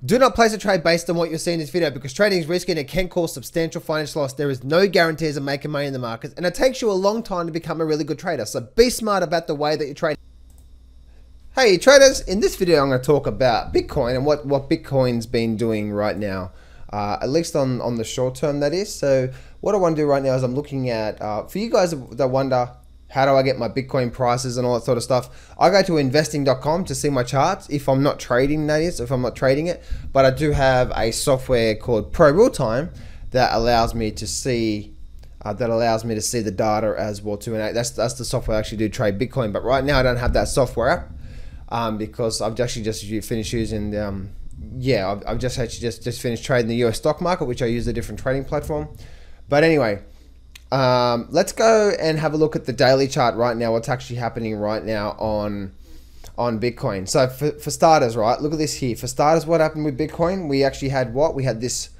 Do not place a trade based on what you're seeing in this video because trading is risky and it can cause substantial financial loss. There is no guarantees of making money in the markets and it takes you a long time to become a really good trader. So be smart about the way that you trade. Hey traders, in this video I'm going to talk about Bitcoin and what Bitcoin's been doing right now, at least on the short term that is. So what I want to do right now is I'm looking at, for you guys that wonder, how do I get my Bitcoin prices and all that sort of stuff? I go to investing.com to see my charts if I'm not trading, that is, if I'm not trading it. But I do have a software called Pro Real Time that allows me to see the data as well too. And that's the software I actually do trade Bitcoin. But right now I don't have that software app because I've actually just finished using I've just finished trading the US stock market, which I use a different trading platform. But anyway. Let's go and have a look at the daily chart right now, what's actually happening right now on Bitcoin. So for starters, right, look at this here. For starters, what happened with Bitcoin? We actually had what? We had this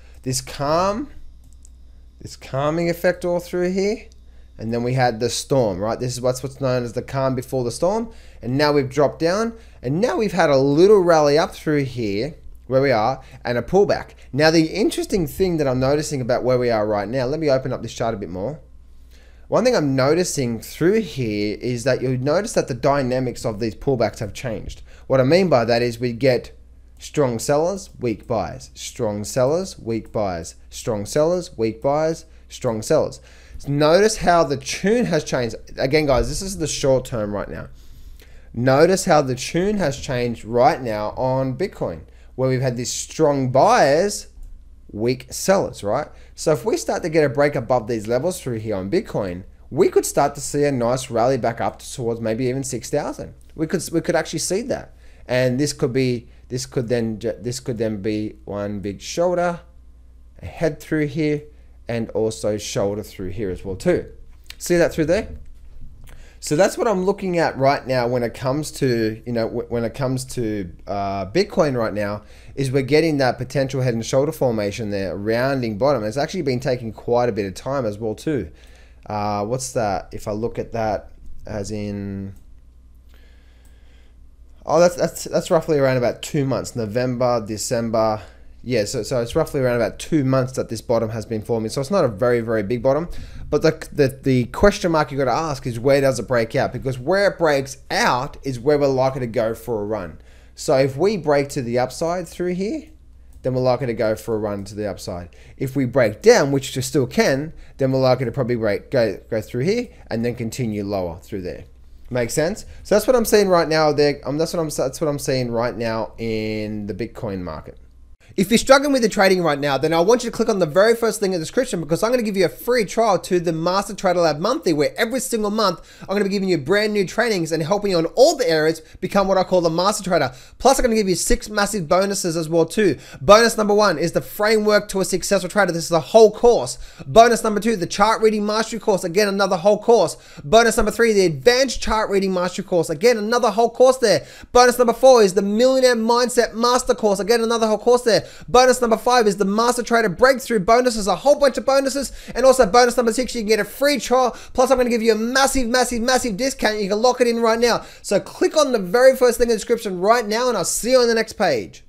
calming effect all through here. And then we had the storm, right? This is what's known as the calm before the storm. And now we've dropped down. And now we've had a little rally up through here, where we are, and a pullback. Now the interesting thing that I'm noticing about where we are right now, let me open up this chart a bit more. One thing I'm noticing through here is that you'll notice that the dynamics of these pullbacks have changed. What I mean by that is we get strong sellers, weak buyers, strong sellers, weak buyers, strong sellers, weak buyers, strong sellers. So notice how the tune has changed. Again guys, this is the short term right now. Notice how the tune has changed right now on Bitcoin, where we've had these strong buyers, weak sellers, right? So if we start to get a break above these levels through here on Bitcoin, we could start to see a nice rally back up towards maybe even 6,000. We could actually see that, and this could then be one big shoulder, a head through here, and also shoulder through here as well too. See that through there? So that's what I'm looking at right now when it comes to, Bitcoin right now, is we're getting that potential head and shoulder formation there, rounding bottom. It's actually been taking quite a bit of time as well too. What's that? If I look at that as in, that's roughly around about 2 months, November, December. Yeah, so it's roughly around about 2 months that this bottom has been forming. So it's not a very, very big bottom. But the question mark you got to ask is, where does it break out? Because where it breaks out is where we're likely to go for a run. So if we break to the upside through here, then we're likely to go for a run to the upside. If we break down, which you still can, then we're likely to probably go through here and then continue lower through there. Makes sense? So that's what I'm seeing right now there. That's what I'm seeing right now in the Bitcoin market. If you're struggling with the trading right now, then I want you to click on the very first thing in the description, because I'm going to give you a free trial to the Master Trader Lab Monthly, where every single month I'm going to be giving you brand new trainings and helping you on all the areas become what I call the Master Trader. Plus I'm going to give you 6 massive bonuses as well too. Bonus number 1 is the framework to a successful trader. This is a whole course. Bonus number 2, the chart reading mastery course. Again, another whole course. Bonus number 3, the advanced chart reading mastery course. Again, another whole course there. Bonus number 4 is the Millionaire Mindset Master course. Again, another whole course there. Bonus number 5 is the Master Trader Breakthrough bonuses, a whole bunch of bonuses. And also bonus number 6, you can get a free trial. Plus I'm going to give you a massive, massive, massive discount. You can lock it in right now. So click on the very first thing in the description right now, and I'll see you on the next page.